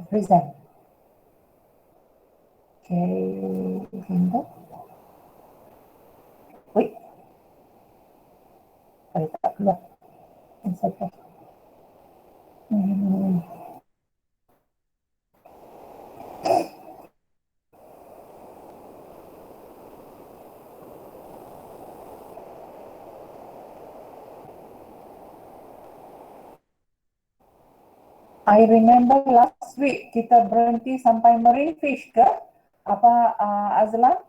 present. Okay, Hindu. Wait. Kalau tak keluar. Insert. I remember last week kita berhenti sampai marine fish ke? Apa Azlan?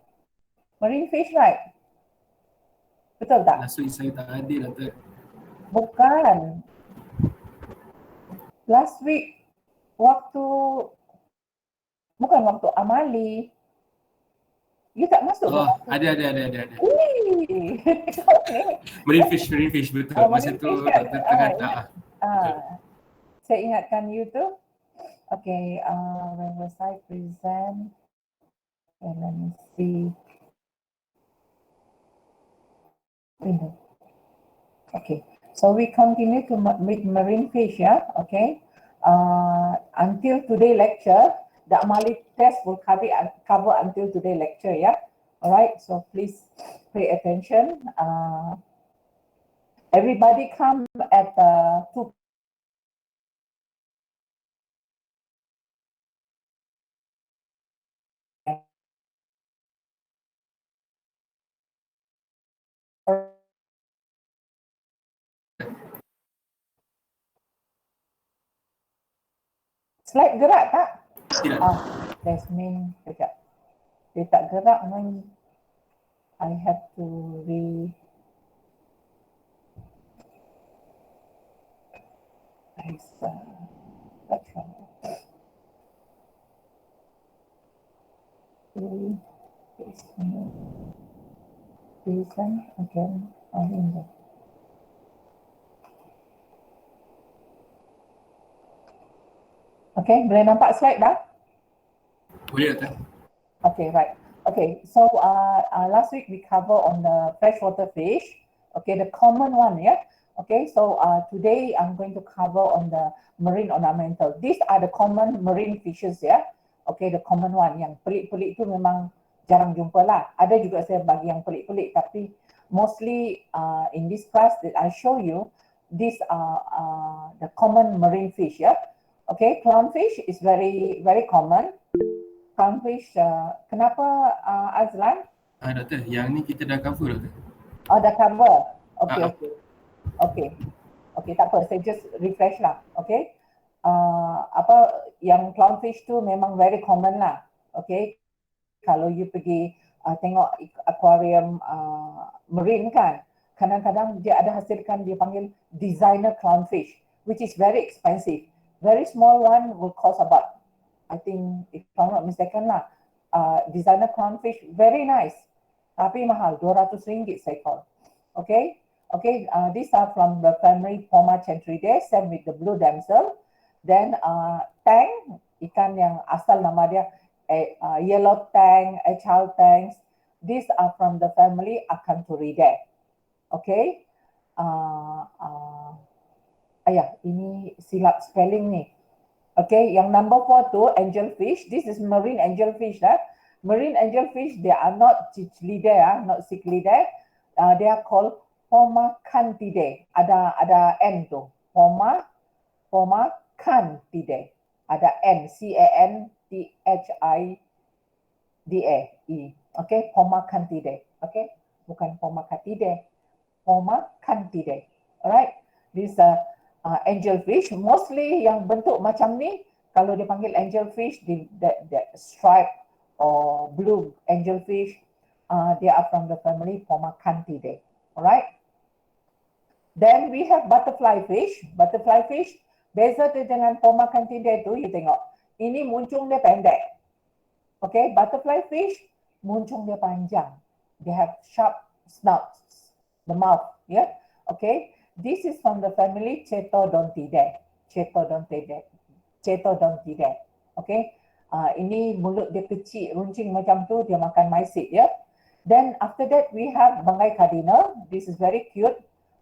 Marine fish, right? Betul tak? Last week saya tak hadir lah tu. Bukan. Last week waktu bukan waktu amali. You tak masuk ke? Oh, ada. Marine fish betul. Masa tu doktor tengah tak. Saya ingatkan you tu. Okay, when was I present? Okay, let me see. Okay, so we continue to with marine fish, yeah. Okay, until today lecture, the amali test will cover until today lecture, yeah. All right, so please pay attention. Everybody come at 2. Slide gerak tak? Tidak. Jasmine sekejap. Dia tak gerak main. I have to Present again on India. Okay, boleh nampak slide dah? Boleh tak? Okay, right. Okay, so last week we cover on the freshwater fish. Okay, the common one, yeah. Okay, so today I'm going to cover on the marine ornamental. These are the common marine fishes, yeah. Okay, the common one. Yang pelik-pelik tu memang jarang jumpa lah. Ada juga saya bagi yang pelik-pelik, tapi mostly in this class that I show you, these are the common marine fish, yeah. Okay, clownfish is very common. Clownfish, kenapa Azlan? Doktor, yang ni kita dah cover doktor. Oh, dah cover. Okay, tak apa. Saya just refresh lah. Okay. Yang clownfish tu memang very common lah. Okay. Kalau you pergi tengok aquarium marine kan, kadang-kadang dia ada hasilkan dia panggil designer clownfish, which is very expensive. Very small one will cost about, I think, if I'm not mistaken lah, designer clownfish, very nice. Tapi mahal, RM200 seekor. Okay, these are from the family Poma centridae, same with the blue damsel. Then tang, ikan yang asal nama dia yellow tang, echal tangs. These are from the family Acanthuridae. Okay, ini silap spelling ni. Okay, yang number 4 tu angelfish. This is marine angelfish lah. Marine angelfish, they are not Cichlidae, not Cichlidae. They are called Pomacanthidae. Ada N tu. Pomacanthidae. Ada N, C-A-N-T-H-I-D-A-E. Okay, Pomacanthidae. Okay, bukan Pomacanthidae. Pomacanthidae. Alright, this angelfish, mostly yang bentuk macam ni, kalau dia panggil angelfish, that stripe or blue angelfish, they are from the family Pomacanthidae. Alright. Then we have butterfly fish. Butterfly fish, beza tu dengan Pomacanthidae tu, you tengok. Ini muncung dia pendek. Okay, butterfly fish, muncung dia panjang. They have sharp snouts, the mouth, yeah. Okay, this is from the family Cetodontidae. Okay, ini mulut dia kecil, runcing macam tu, dia makan mysid, ya. Then after that we have bangkai cardinal. This is very cute.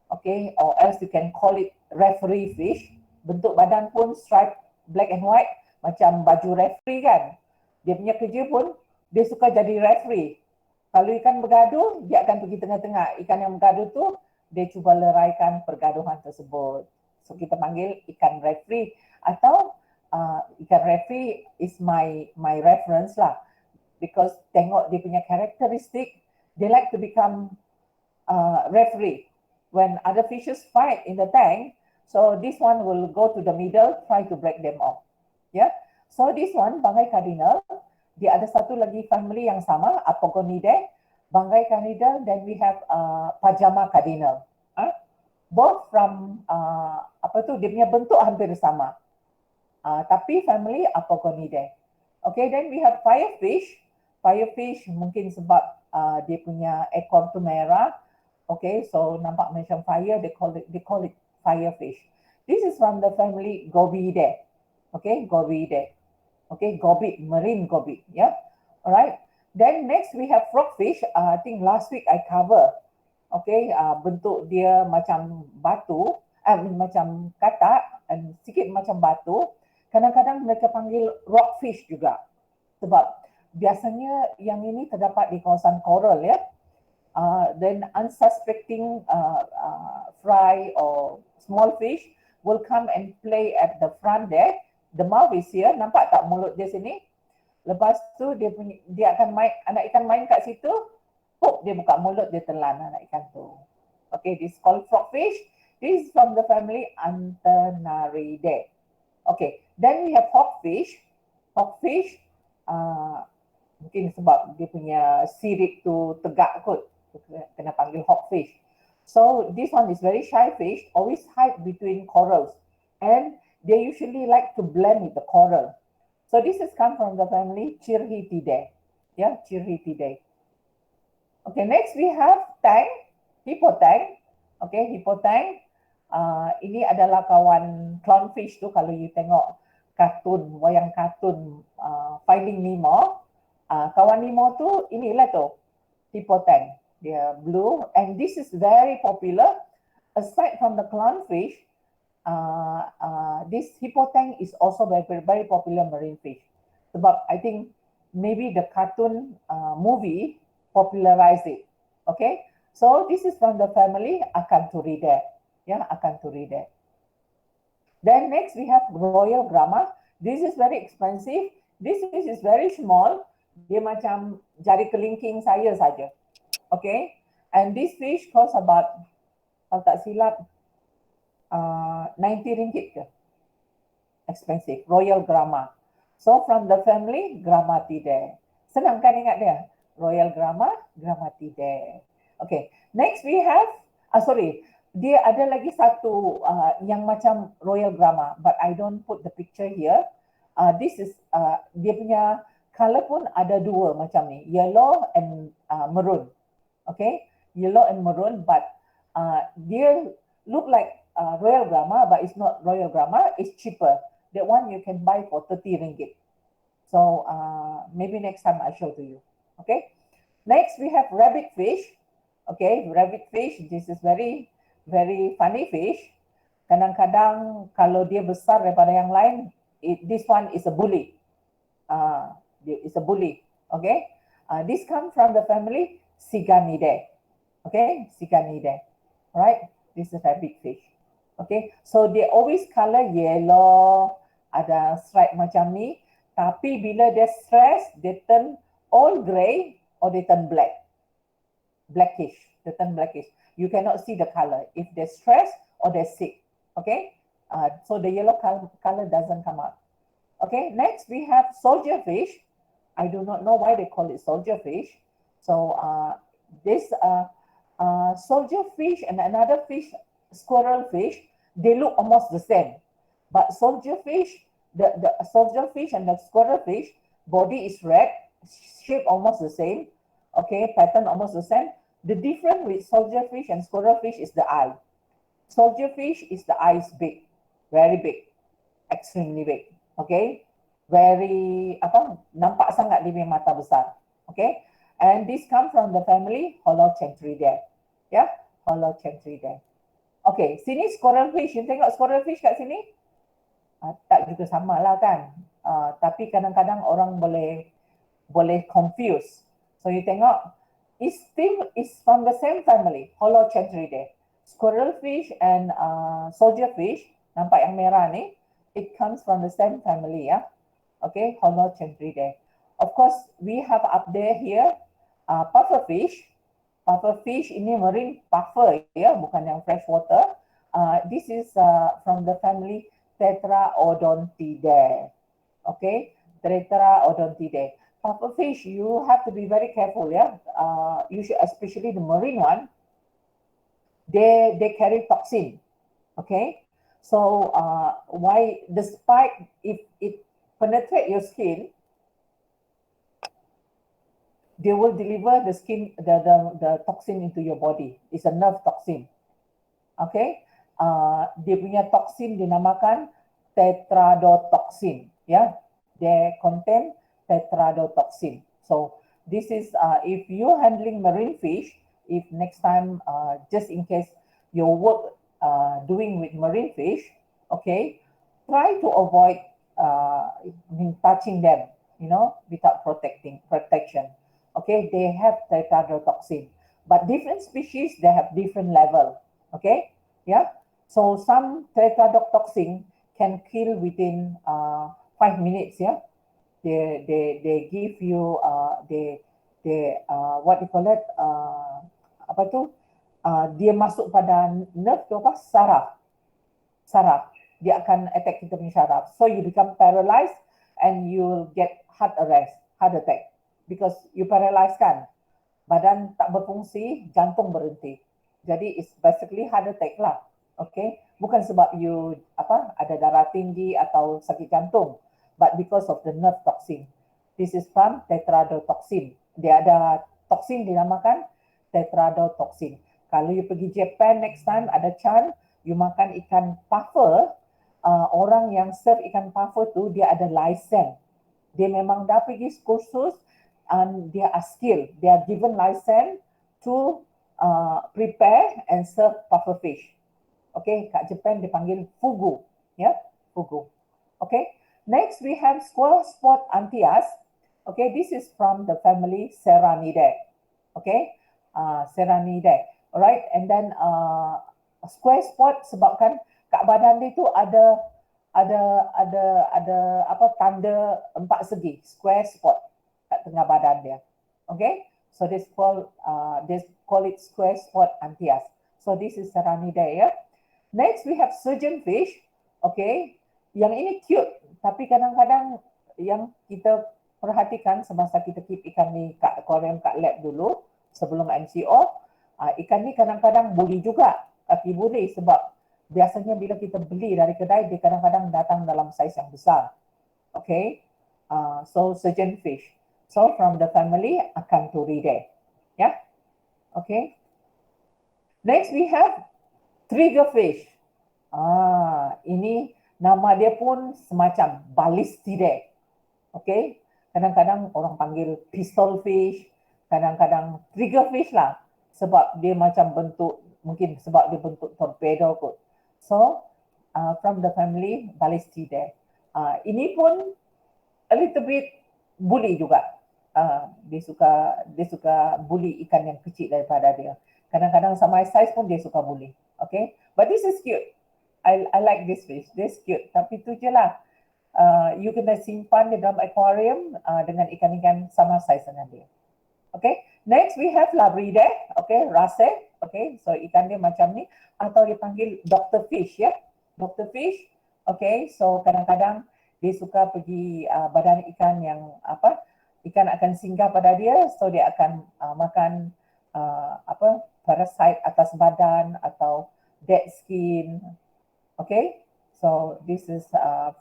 Okay, or else you can call it referee fish. Bentuk badan pun stripe black and white, macam baju referee kan. Dia punya kerja pun, dia suka jadi referee. Kalau ikan bergaduh, dia akan pergi tengah-tengah. Ikan yang bergaduh tu, dia cuba leraikan pergaduhan tersebut. So kita panggil ikan referee. Atau ikan referee is my reference lah. Because tengok dia punya karakteristik, they like to become referee. When other fishes fight in the tank, so this one will go to the middle, try to break them off. Yeah. So this one, bangkai cardinal, dia ada satu lagi family yang sama, Apogonidae, bangkai cardinal, then we have pajama cardinal. Both from dia punya bentuk hampir sama. Tapi family Apogonidae. Okay, then we have firefish. Firefish mungkin sebab dia punya ekor tu merah. Okay, so nampak macam fire, they call it firefish. This is from the family Gobiidae. Okay, Gobiidae. Okay, gobid, marine gobid. Yeah, alright. Then next we have frogfish. I think last week I cover. Okay, bentuk dia macam batu, macam katak, and sikit macam batu. Kadang-kadang mereka panggil rockfish juga. Sebab biasanya yang ini terdapat di kawasan coral ya. Then unsuspecting fry or small fish will come and play at the front there. The mouth is here, nampak tak mulut dia sini? Lepas tu dia akan main, anak ikan main kat situ, pop dia buka mulut, dia telan anak ikan tu. Okay, this is called frogfish. This is from the family Antennaridae. Okay, then we have hawkfish. Hawkfish, mungkin sebab dia punya sirip tu tegak kot, kena panggil hawkfish. So this one is very shy fish, always hide between corals, and they usually like to blend with the coral. So this has come from the family Chirhitidae. Yeah, Chirhitidae. Okay, next we have tang, hippotang. Okay, hippotang. Ini adalah kawan clownfish tu kalau you tengok kartun, wayang kartun Finding Nemo. Kawan Nemo tu inilah tu, hippotang. Dia blue, and this is very popular. Aside from the clownfish, this hippotang is also very popular marine fish. Sebab I think maybe the cartoon movie popularized it. Okay, so this is from the family Acanthuridae. Yeah, Acanthuridae. Then next we have royal grama. This is very expensive. This fish is very small. Dia macam jari kelingking saya saja. Okay, and this fish cost about, kalau tak silap, 90 ringgit ke? Expensive, royal grama. So from the family Grammatidae. Senang kan ingat dia? Royal grama, Grammatidae. Okay, next we have, dia ada lagi satu yang macam royal grama, but I don't put the picture here. This is, dia punya color pun ada dua macam ni, yellow and maroon. Okay, yellow and maroon, but dia look like royal grama, but it's not royal grama, it's cheaper. That one you can buy for 30 ringgit. So maybe next time I show to you. Okay, next we have rabbit fish. Okay, rabbit fish, this is very funny fish. Kadang-kadang kalau dia besar daripada yang lain, this one is a bully. It's a bully. Okay, this comes from the family Siganidae. Okay, Siganidae. Alright, this is a big fish. Okay, so they always color yellow, ada stripe macam ni. Tapi bila dia stress, they turn all grey or they turn black. Blackish, they turn blackish. You cannot see the color if they're stressed or they're sick. Okay, so the yellow color doesn't come out. Okay, next we have soldier fish. I do not know why they call it soldier fish. So this soldier fish and another fish, squirrel fish, they look almost the same. But soldier fish, the soldier fish and the squirrel fish, body is red, shape almost the same. Okay, pattern almost the same. The difference with soldier fish and squirrel fish is the eye. Soldier fish is the eyes big, very big, extremely big. Okay, very nampak sangat dia punya mata besar. Okay. And this comes from the family Holocentridae. Yeah, Holocentridae. Okay, sini squirrel fish. You tengok squirrel fish kat sini? Tak juga sama lah kan. Tapi kadang-kadang orang boleh confuse. So you tengok, is from the same family, Holocentridae. Squirrel fish and soldier fish, nampak yang merah ni, it comes from the same family, ya. Okay, Holocentridae. Of course, we have up there here puffer fish. Puffer fish ini marine puffer, ya, bukan yang freshwater. This is from the family Tetraodontidae. Okay, Tetraodontidae. Puffer fish, you have to be very careful, ya. You should, especially the marine one, they carry toxin. Okay, so why, despite if it penetrate your skin, they will deliver the toxin into your body. It's a nerve toxin. Okay, dia punya toxin dinamakan tetrodotoxin. Yeah, they contain tetrodotoxin. So this is if you're handling marine fish, if next time, just in case your work doing with marine fish, okay, try to avoid touching them, you know, without protection. Okay, they have tetrodotoxin, but different species, they have different level. Okay, yeah. So some tetrodotoxin can kill within 5 minutes. Yeah, they give you what you call it, apa tu? Dia masuk pada nerve tu apa? Saraf. Dia akan attack kita punya saraf. So you become paralyzed and you'll get heart attack. Because you paralyzed kan. Badan tak berfungsi, jantung berhenti. Jadi it's basically heart attack lah. Okay? Bukan sebab you ada darah tinggi atau sakit jantung, but because of the nerve toxin. This is from tetrodotoxin. Dia ada toksin dinamakan tetrodotoxin. Kalau you pergi Japan next time, ada chance, you makan ikan puffer, orang yang serve ikan puffer tu, dia ada license. Dia memang dah pergi kursus, and dia are skilled. They are given license to prepare and serve puffer fish. Okay, kat Japan dipanggil fugu. Ya, fugu. Okay, next we have square spot Anthias. Okay, this is from the family Serranidae. Okay, Serranidae. Alright, and then square spot sebabkan kat badan dia tu ada tanda 4 segi, square spot kat tengah badan dia. Okay, so this call it square spot Anthias. So this is Serranidae, ya. Next we have surgeon fish. Okay, yang ini cute, tapi kadang-kadang yang kita perhatikan semasa kita keep ikan ni kat aquarium, kat lab dulu sebelum MCO, ikan ni kadang-kadang bully juga, tapi bully sebab biasanya bila kita beli dari kedai, dia kadang-kadang datang dalam saiz yang besar. Okay, so surgeon fish. So from the family Acanthuridae. Yeah, okay. Next we have triggerfish. Ini nama dia pun semacam Ballistidae. Okay, kadang-kadang orang panggil pistol fish, kadang-kadang triggerfish lah, sebab dia macam bentuk, mungkin sebab dia bentuk torpedo kot. So from the family Ballistidae. Ini pun a little bit bully juga. Dia suka bully ikan yang kecil daripada dia. Kadang-kadang sama size pun dia suka bully. Okay, but this is cute. I like this fish. This cute. Tapi tu je lah. You kena simpan di dalam aquarium dengan ikan-ikan sama size dengan dia. Okay, next we have Labridae. Okay, Race. Okay, so ikan dia macam ni, atau dipanggil Dr. Fish, ya. Dr. Fish. Okay, so kadang-kadang dia suka pergi badan ikan yang ikan akan singgah pada dia, so dia akan makan parasite atas badan atau dead skin. Okay, so this is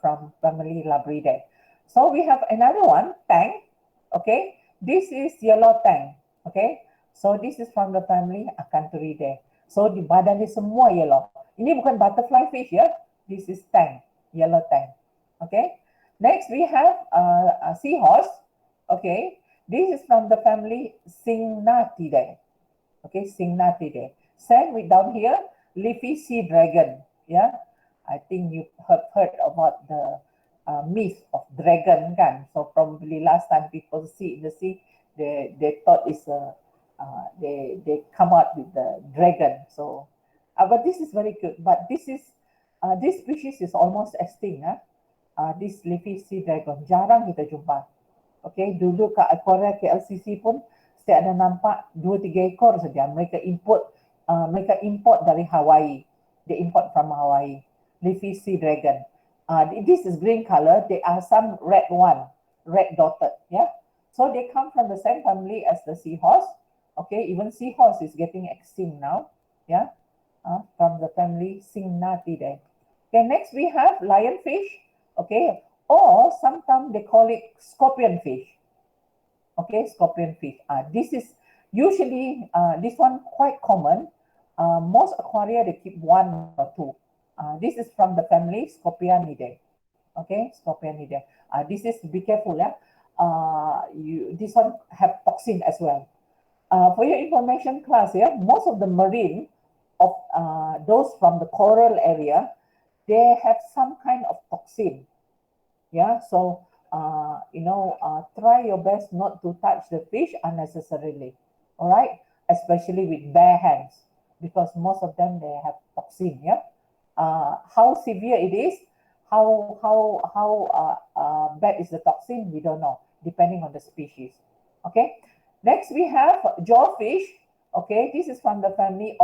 from family Labridae. So we have another one, tang. Okay, this is yellow tang. Okay, so this is from the family Acanthuridae. So di badan dia semua yellow. Ini bukan butterfly fish, ya. This is tang, yellow tang. Okay, next we have a seahorse. Okay, this is from the family Syngnathidae. Okay, Syngnathidae. Same with down here, leafy sea dragon. Yeah, I think you have heard about the myth of dragon kan. So probably last time people see in the sea, they thought it's they come out with the dragon. So but this is very good. But this species is almost extinct. This leafy sea dragon jarang kita jumpa. Okay, dulu kat Aquaria KLCC pun saya ada nampak 2-3 ekor saja. Mereka import dari Hawaii. They import from Hawaii. Leafy sea dragon. This is green color. There are some red dotted. Yeah. So they come from the same family as the seahorse. Okay, even seahorse is getting extinct now. Yeah. From the family Syngnathidae. Okay, next we have lionfish. Okay, or sometimes they call it scorpion fish. Okay, scorpion fish. This is usually this one quite common. Most aquaria they keep 1 or 2. This is from the family Scorpionidae. Okay, Scorpionidae. This is, be careful, this one have toxin as well. For your information class, most of the marine of those from the coral area, they have some kind of toxin. Yeah, so try your best not to touch the fish unnecessarily. All right, especially with bare hands, because most of them they have toxin. Yeah. How severe it is, how bad is the toxin, we don't know, depending on the species. Okay, next we have jawfish. Okay, this is from the family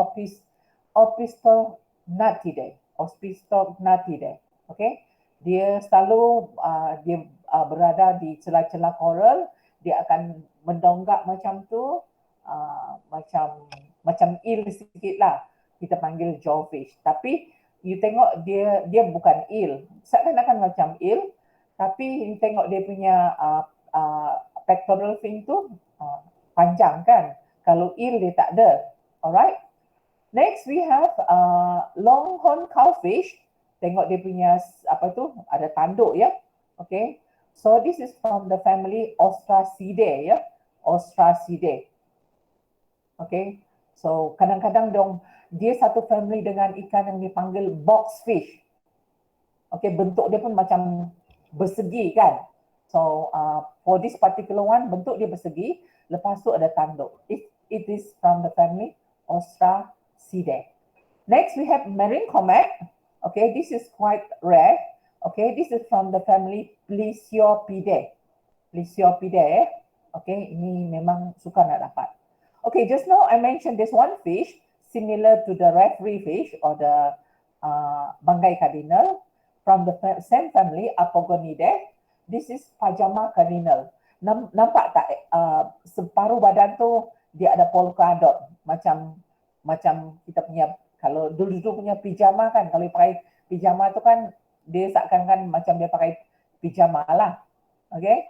Opistonatidae. Okay, dia selalu berada di celah-celah coral. Dia akan mendonggak macam tu, macam eel sikit lah. Kita panggil jawfish. Tapi you tengok dia bukan eel. Seakan-akan macam eel, tapi you tengok dia punya pectoral fin tu panjang kan. Kalau eel dia tak ada. Alright. Next we have longhorn cowfish. Tengok dia punya ada tanduk ya. Okay. So this is from the family Ostracidae ya. Ostracidae. Okay. So kadang-kadang dia satu family dengan ikan yang dipanggil boxfish. Okay, bentuk dia pun macam bersegi kan. So for this particular one, bentuk dia bersegi, lepas tu ada tanduk. It is from the family Ostracidae. Next we have marine comet. Okay, this is quite rare. Okay, this is from the family Plesiopidae. Plesiopidae. Okay, ini memang sukar nak dapat. Okay, just now I mentioned this one fish similar to the referee fish or the banggai cardinal from the same family Apogonidae. This is pajama cardinal. Nampak tak separuh badan tu dia ada polka dot macam kita punya, kalau dulu punya pijama kan, kalau pakai pijama tu kan dia seakan-akan macam dia pakai pijama lah. Okay,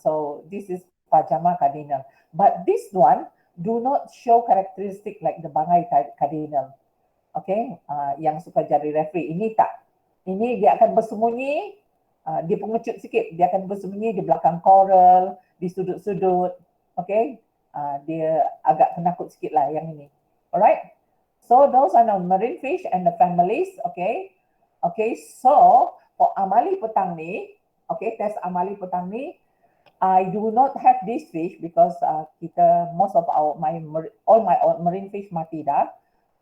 so this is pajama cardinal. But this one do not show characteristic like the banggai cardinal. Okay, yang suka jadi referee. Ini tak. Ini dia akan bersembunyi, dia pengecut sikit. Dia akan bersembunyi di belakang coral, di sudut-sudut. Okay, dia agak penakut sikit lah yang ini. Alright. So those are the marine fish and the families. Okay. Okay, so for amali petang ni, okay, test amali petang ni, I do not have this fish because most of all my marine fish mati dah.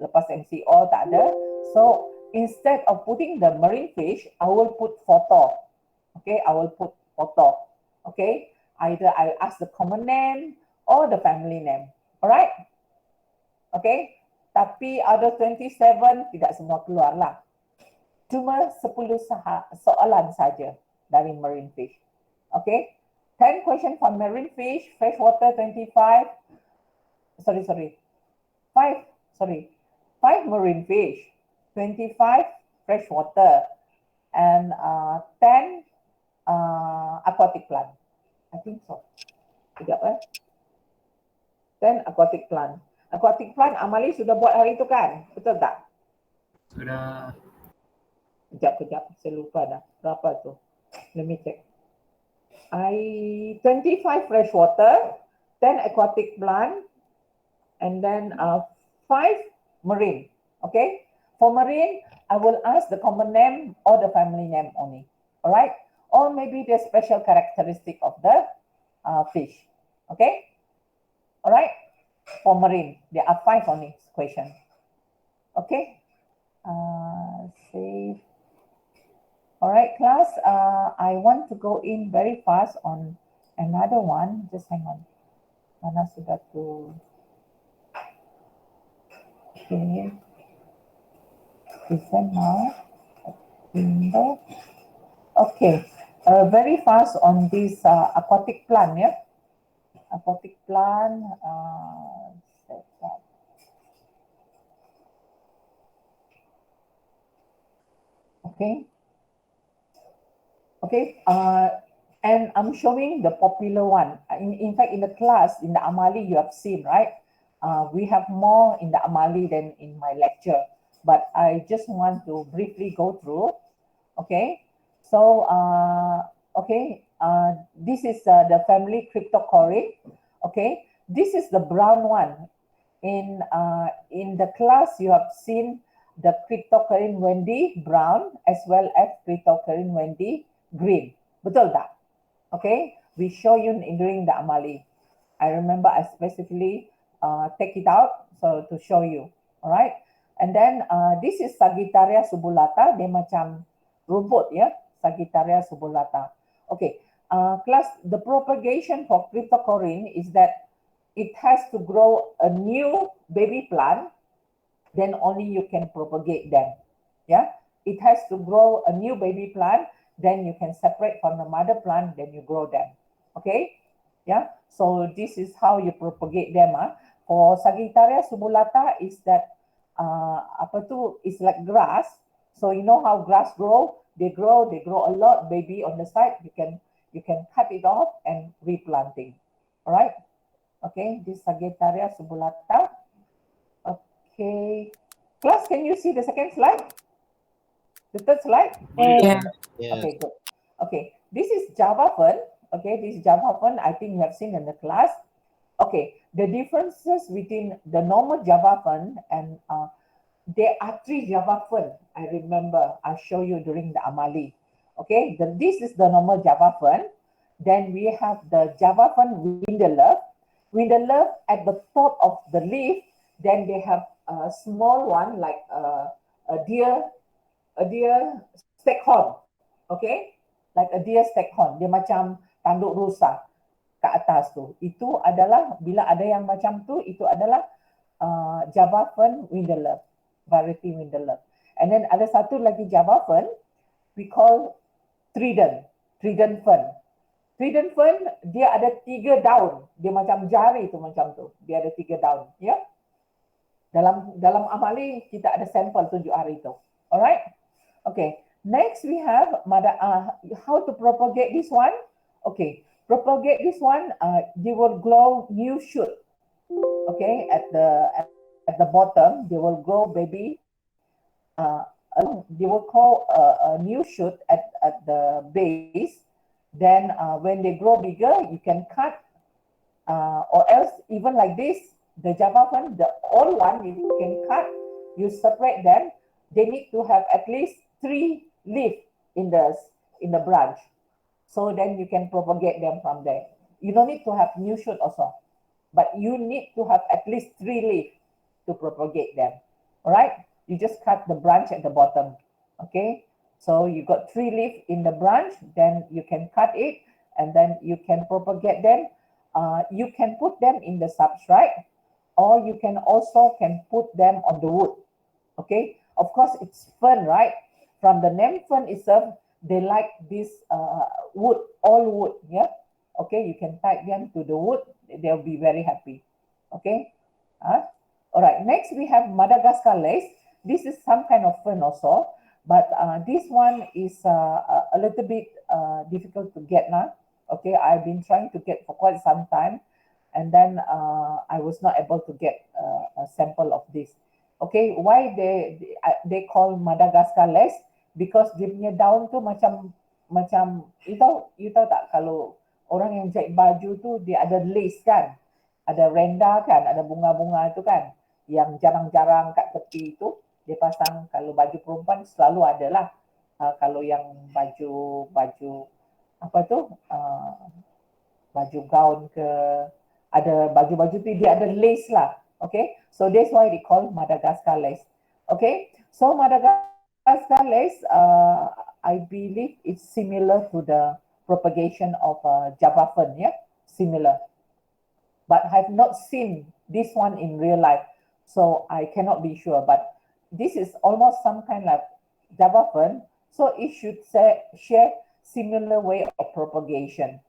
Lepas MCO tak ada. So instead of putting the marine fish, I will put photo. Okay, I will put photo. Okay, either I ask the common name or the family name. Alright. Okay, tapi ada 27 tidak semua keluar lah. Cuma 10 soalan saja dari marine fish. Okay, 10 question for marine fish, freshwater 25. Five marine fish, 25 freshwater, and 10 aquatic plant. I think so. Sekejap 10 aquatic plant. Aquatic plant Amali sudah buat hari itu kan? Betul tak? Sudah. Kejap. Saya lupa dah. Berapa tu? Let me check. 25 freshwater, 10 aquatic plant, and then 5 marine. Okay? For marine, I will ask the common name or the family name only. all right? Or maybe the special characteristic of the fish, okay? All right, for marine, there are 5 only question, okay? Save. All right, class, I want to go in very fast on another one. Just hang on. Mana sudah tu? Okay. Present now. Window. Okay. Very fast on this aquatic plant, yeah? Aquatic plant. Set that. Okay. Okay, and I'm showing the popular one. In fact, in the class, in the Amali, you have seen, right? We have more in the Amali than in my lecture, but I just want to briefly go through. Okay, so, this is the family Cryptocorin. Okay, this is the brown one. In the class, you have seen the Cryptocorin Wendy brown as well as Cryptocorin Wendy green. Betul tak? Okay, we show you during the Amali. I remember I specifically take it out so to show you. Alright, and then this is Sagittaria subulata. Dia macam rumput, ya, Sagittaria subulata. Okay, class, the propagation for Cryptocorin is that it has to grow a new baby plant, then only you can propagate them. Yeah, it has to grow a new baby plant, then you can separate from the mother plant, then you grow them. Okay, yeah, so this is how you propagate them. For Sagittaria subulata is that apa tu, is like grass. So you know how grass grow? They grow a lot, baby on the side. You can cut it off and replanting. All right. Okay, this Sagittaria subulata. Okay, class, can you see the second slide? The third slide? Yeah. Okay, good. Okay, this is Java fern. Okay, this is Java fern. I think you have seen in the class. Okay, the differences between the normal Java fern and there are 3 Java fern. I remember I show you during the Amali. Okay, this is the normal Java fern. Then we have the Java fern winterlove. Winterlove at the top of the leaf. Then they have a small one like a deer staghorn. Okay, like a deer staghorn. Dia macam tanduk rusa ke atas tu. Itu adalah, bila ada yang macam tu, itu adalah Java fern winterlove, variety winterlove. And then ada satu lagi Java fern, we call trident fern. Trident fern, dia ada 3 daun. Dia macam jari tu, macam tu. Dia ada 3 daun, ya. Dalam Amali kita ada sampel 7 hari itu. Alright. Okay. Next we have how to propagate this one. Okay. Propagate this one. They will grow new shoot. Okay. At the bottom, they will grow baby. They will grow a new shoot at the base. Then when they grow bigger, you can cut, or else even like this. The Java fern, the old one, you can cut, you separate them. They need to have at least 3 leaves in the branch. So then you can propagate them from there. You don't need to have new shoot also, but you need to have at least 3 leaves to propagate them. All right? You just cut the branch at the bottom. Okay? So you got 3 leaves in the branch, then you can cut it, and then you can propagate them. You can put them in the substrate, or you can also put them on the wood. Okay, of course it's fern, right? From the name fern itself, they like this wood, all wood. Yeah. Okay, you can tie them to the wood. They'll be very happy. Okay. All right. Next we have Madagascar lace. This is some kind of fern also, but this one is a little bit difficult to get now. Okay, I've been trying to get for quite some time. And then I was not able to get a sample of this. Okay, why they call Madagascar lace? Because dia punya daun tu macam you tahu tak, kalau orang yang jahit baju tu dia ada lace kan, ada renda kan, ada bunga-bunga itu kan, yang jarang-jarang kat tepi itu dia pasang. Kalau baju perempuan selalu ada lah kalau yang baju apa tu, baju gaun ke, ada baju-baju tu dia ada lace lah. Okay, so that's why they call Madagascar lace. Okay, so Madagascar lace, I believe it's similar to the propagation of Java fern, yeah, similar. But I've not seen this one in real life, so I cannot be sure. But this is almost some kind of Java fern, so it should share similar way of propagation.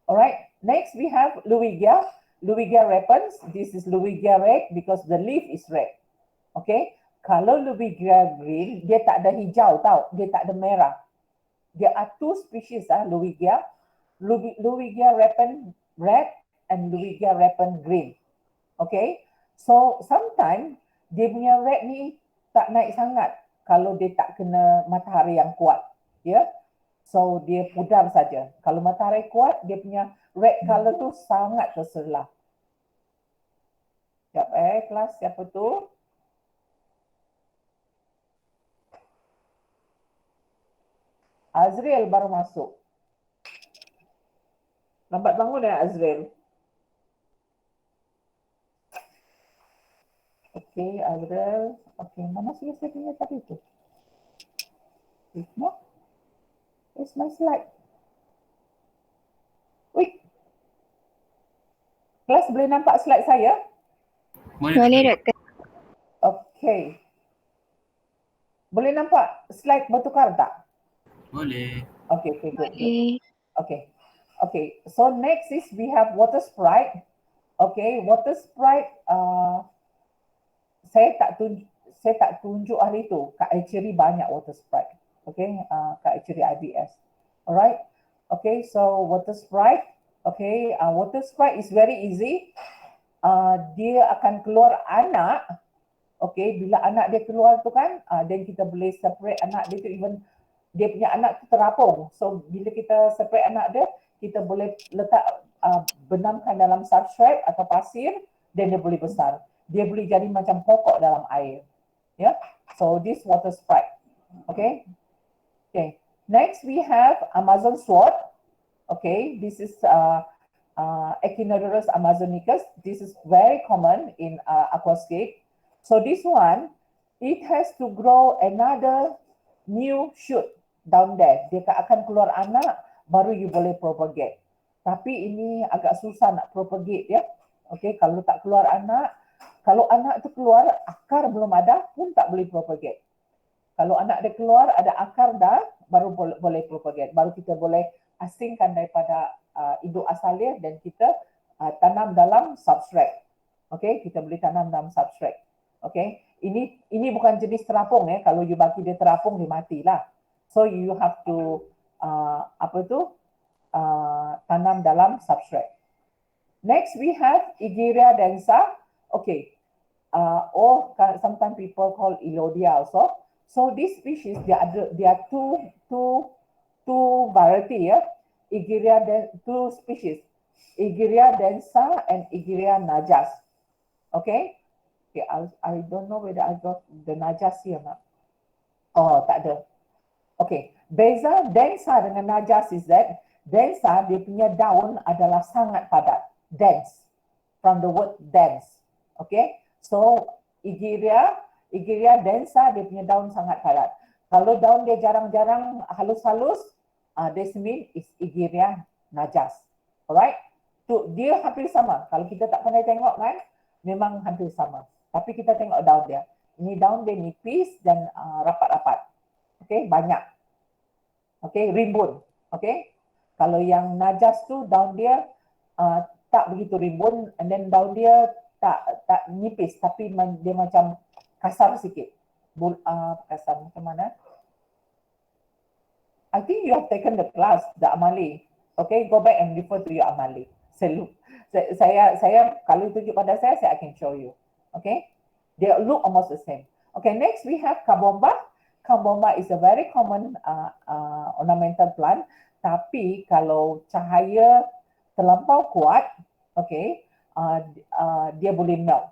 All right, next we have Louigia. Louigia repens. This is Louigia red because the leaf is red. Okay, kalau Louigia green, dia tak ada hijau tau, dia tak ada merah. There are two species Louigia. Louigia repen red and Louigia repen green. Okay, so sometimes dia punya red ni tak naik sangat kalau dia tak kena matahari yang kuat, ya. Yeah? So dia pudar saja. Kalau matahari kuat, dia punya red color tu sangat terserlah. Sekejap kelas siapa tu? Azriel baru masuk. Lambat bangun ya Azriel. Okay, Azriel. Okay, mana selesainya tadi tu? No? It's my slide. Wait. Kelas boleh nampak slide saya? Boleh, Doktor. Okay. Boleh nampak slide bertukar tak? Boleh. Okay, good. Boleh. Okay. So next is we have water sprite. Okay, water sprite. Saya tak tunjuk hari tu. Kak Echiri banyak water sprite. Okay, Kak Echiri IBS. Alright. Okay, so water sprite. Okay, water sprite is very easy. Dia akan keluar anak. Okay, bila anak dia keluar tu kan, then kita boleh separate anak dia tu, even dia punya anak tu terapung. So bila kita separate anak dia, kita boleh letak benamkan dalam substrate atau pasir, then dia boleh besar. Dia boleh jadi macam pokok dalam air. Yeah, so this water sprite. Okay. Next we have Amazon sword. Okay, this is Echinodorus amazonicus. This is very common in aquascape. So this one, it has to grow another new shoot down there. Dia akan keluar anak, baru you boleh propagate. Tapi ini agak susah nak propagate ya. Okay, kalau tak keluar anak, kalau anak tu keluar, akar belum ada pun tak boleh propagate. Kalau anak dia keluar, ada akar dah, baru boleh propagate. Baru kita boleh asingkan daripada induk asal dia dan kita tanam dalam substrate. Okay, kita boleh tanam dalam substrate. Okay, ini bukan jenis terapung ya. Kalau you bagi dia terapung, dia matilah. So you have to tanam dalam substrate. Next we have Egeria densa. Okay, or sometimes people call Elodia also. So this species, there are two variety ya. Two species, Egeria densa and Egeria najas. Okay. Okay, I don't know whether I got the najas here or not. Oh, tak ada. Okay, beza densa dengan najas is that densa dia punya daun adalah sangat padat, dense, from the word dense. Okay, so Egeria densa dia punya daun sangat padat. Kalau daun dia jarang-jarang halus-halus, this mean is Egeria najas. Alright, tu dia hampir sama. Kalau kita tak pandai tengok kan, memang hampir sama. Tapi kita tengok daun dia. Ini daun dia nipis dan rapat-rapat. Okay, banyak. Okay, rimbun. Okay, kalau yang najas tu daun dia tak begitu rimbun, and then daun dia tak nipis, tapi dia macam kasar sikit. Kasar macam mana? I think you have taken the class, the Amali. Okay, go back and refer to your Amali. Saya kalau tunjuk pada saya akan show you. Okay, they look almost the same. Okay, next we have Kabomba. Kabomba is a very common ornamental plant. Tapi kalau cahaya terlampau kuat, okay, dia boleh melt.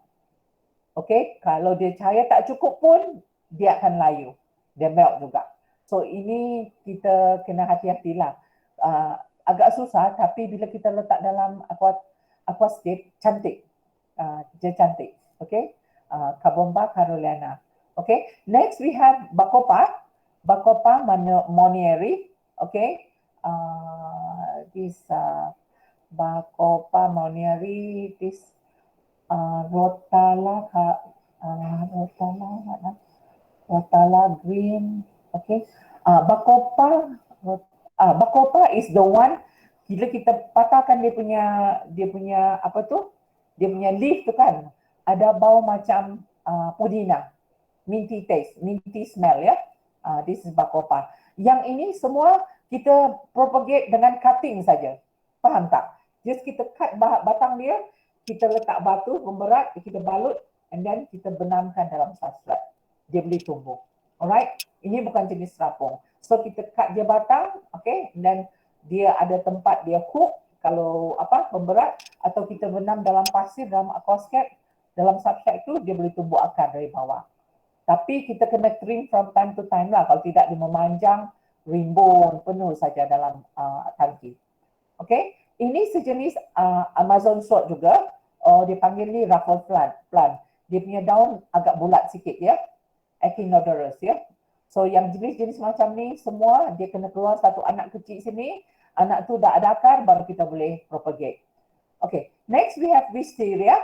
Okay, kalau dia cahaya tak cukup pun dia akan layu. Dia melt juga. So ini kita kena hati-hatilah. Agak susah, tapi bila kita letak dalam aquascape, cantik. Dia cantik. Okay. Carbomba carolina. Okay. Next we have Bacopa. Bacopa monieri. Okay. This Bacopa monieri. This Rotala green. Okay. Bacopa is the one bila kita patahkan dia punya apa tu? Dia punya leaf tu kan ada bau macam pudina. Minty taste, minty smell ya. This is Bacopa. Yang ini semua kita propagate dengan cutting saja. Faham tak? Just kita cut batang dia, kita letak batu pemberat, kita balut and then kita benamkan dalam substrat. Dia boleh tumbuh. Alright? Ini bukan jenis serapung. So kita cut dia batang, okay? And then dia ada tempat dia hook kalau pemberat atau kita benam dalam pasir dalam aquascape, dalam substrat itu dia boleh tumbuh akar dari bawah. Tapi kita kena trim from time to time lah. Kalau tidak dia memanjang, rimbun penuh saja dalam tangki. Okay? Ini sejenis Amazon sword juga. Dia panggil ni ruffle plant. Dia punya daun agak bulat sikit ya. Echinoderus ya. So yang jenis-jenis macam ni semua dia kena keluar satu anak kecil sini. Anak tu dah ada akar baru kita boleh propagate. Okay. Next we have Wisteria.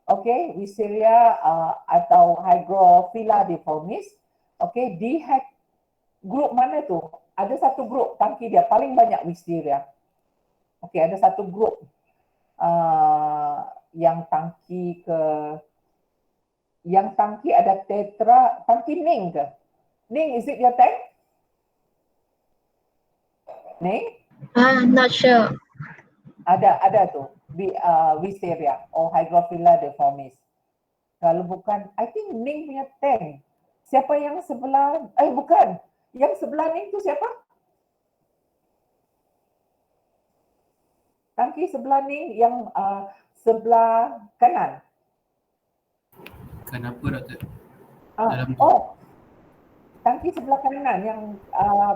Okay. Wisteria atau Hygrophila deformis. Okay. Di grup mana tu? Ada satu grup tangki dia paling banyak Wisteria. Okay. Ada satu grup yang tangki ada tetra, tangki Ning ke? Ning, is it your tank? Ning? Not sure. Ada tu. Wisteria or Hygrophila deformis. Kalau bukan, I think Ning punya tank. Siapa yang sebelah, bukan. Yang sebelah Ning tu siapa? Tangki sebelah Ning yang sebelah kanan. Kenapa doktor? Tangki sebelah kanan yang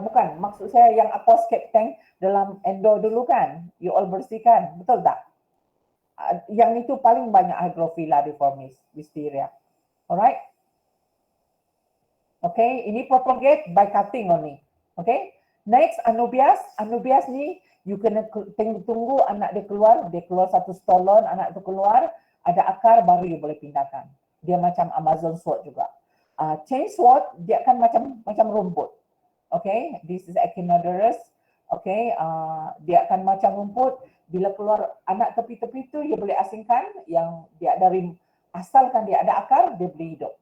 bukan, maksud saya yang aquascape tank dalam endo dulu kan, you all bersihkan, betul tak? Yang itu paling banyak Hygrophila deformis, Wisteria. Alright? Okay, ini propagate by cutting only. Okay? Next, Anubias. Anubias ni you kena tunggu anak dia keluar satu stolon, anak tu keluar, ada akar baru you boleh pindahkan. Dia macam Amazon sword juga. Chain sword dia akan macam rumput. Okay, this is Echinoderus. Okay, dia akan macam rumput. Bila keluar anak tepi-tepi tu, dia boleh asingkan yang dia dari asalkan dia ada akar, dia boleh hidup.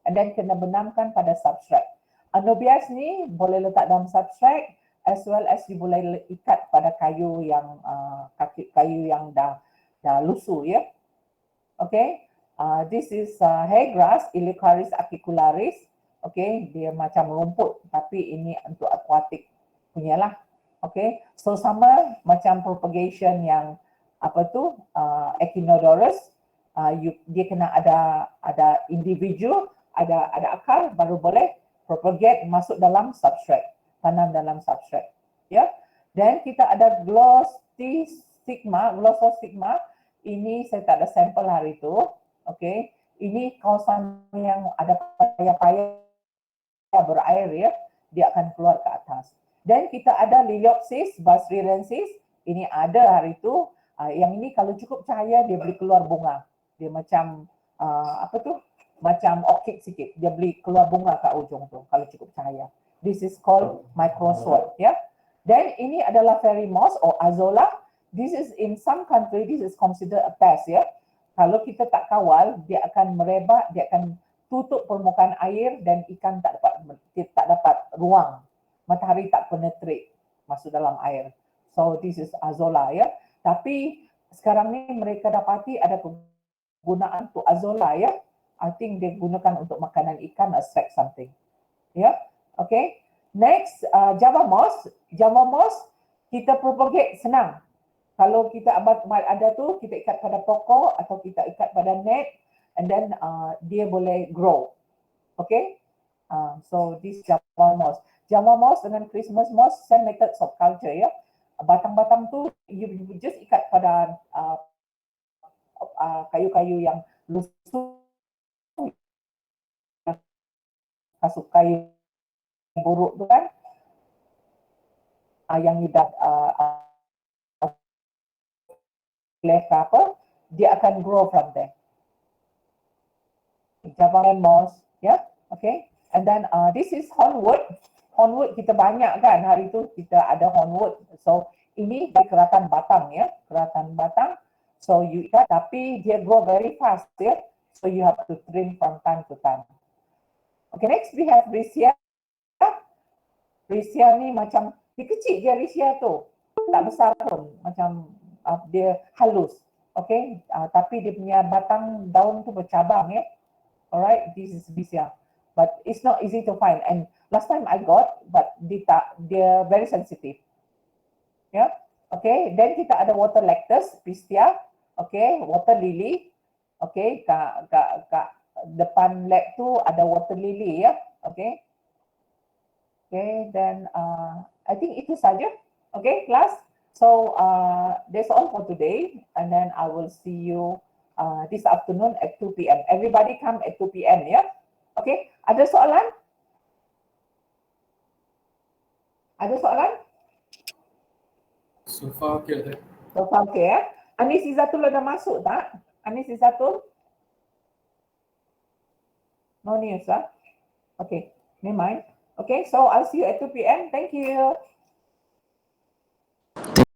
And then kena benamkan pada substrat. Anubias ni boleh letak dalam substrat as well as you boleh ikat pada kayu yang dah lusuh ya. Okay. This is hair grass, Ilicaris acicularis. Okay, dia macam rumput tapi ini untuk aquatic punya lah. Okay, so sama macam propagation yang Echinoderus, dia kena ada individu, ada akar baru boleh propagate masuk dalam substrat, tanam dalam substrat. Ya, dan kita ada Glossostigma. Ini saya tak ada sampel hari itu. Okay, ini kawasan yang ada payah-payah berair ya, dia akan keluar ke atas. Dan kita ada Liliopsis basriensis, ini ada hari itu. Yang ini kalau cukup cahaya dia boleh keluar bunga. Dia macam macam orchid sikit. Dia boleh keluar bunga kat ujung tu kalau cukup cahaya. This is called microsword ya. Dan ini adalah fairy moss or azolla. This is in some country this is considered a pest ya. Kalau kita tak kawal, dia akan merebak, dia akan tutup permukaan air dan ikan tak dapat ruang. Matahari tak penetrate masuk dalam air. So this is azolla ya. Tapi sekarang ni mereka dapati ada kegunaan untuk azolla ya. I think dia gunakan untuk makanan ikan, extract something. Ya. Okay. Next, Java moss. Java moss kita propagate senang. Kalau kita ada tu, kita ikat pada pokok atau kita ikat pada net and then dia boleh grow. Okay. So this Java moss. Java moss dengan Christmas moss, same methods of culture ya. Batang-batang tu you just ikat pada kayu-kayu yang lusuh, kasut kayu buruk tu kan, yang you dah leka apa, dia akan grow from there. Java moss, yeah, okay. And then this is hornwood. Hornwood kita banyak kan, hari tu kita ada hornwood. So ini dari keratan batang ya, keratan batang. So you ikat, tapi dia grow very fast ya. So you have to trim from time to time. Okay, next we have Risia. Risia ni macam, dia kecil je Risia tu. Tak besar pun, macam dia halus. Okay, tapi dia punya batang daun tu bercabang ya. Alright, this is Risia. But it's not easy to find. And last time I got, but they're very sensitive. Yeah, okay. Then kita ada water cactus, Pistia. Okay, water lily. Okay, kat depan lab tu ada water lily ya. Okay. Okay, then I think itu saja. Okay, class. So that's all for today. And then I will see you this afternoon at 2 p.m. Everybody come at 2 p.m. ya. Okay, ada soalan? Ada soalan? So far okay lah. So far okay ya. Anis Izzatul dah masuk tak? Anis Izzatul? No news lah. Okay, never mind. Okay, so I'll see you at 2 p.m. Thank you.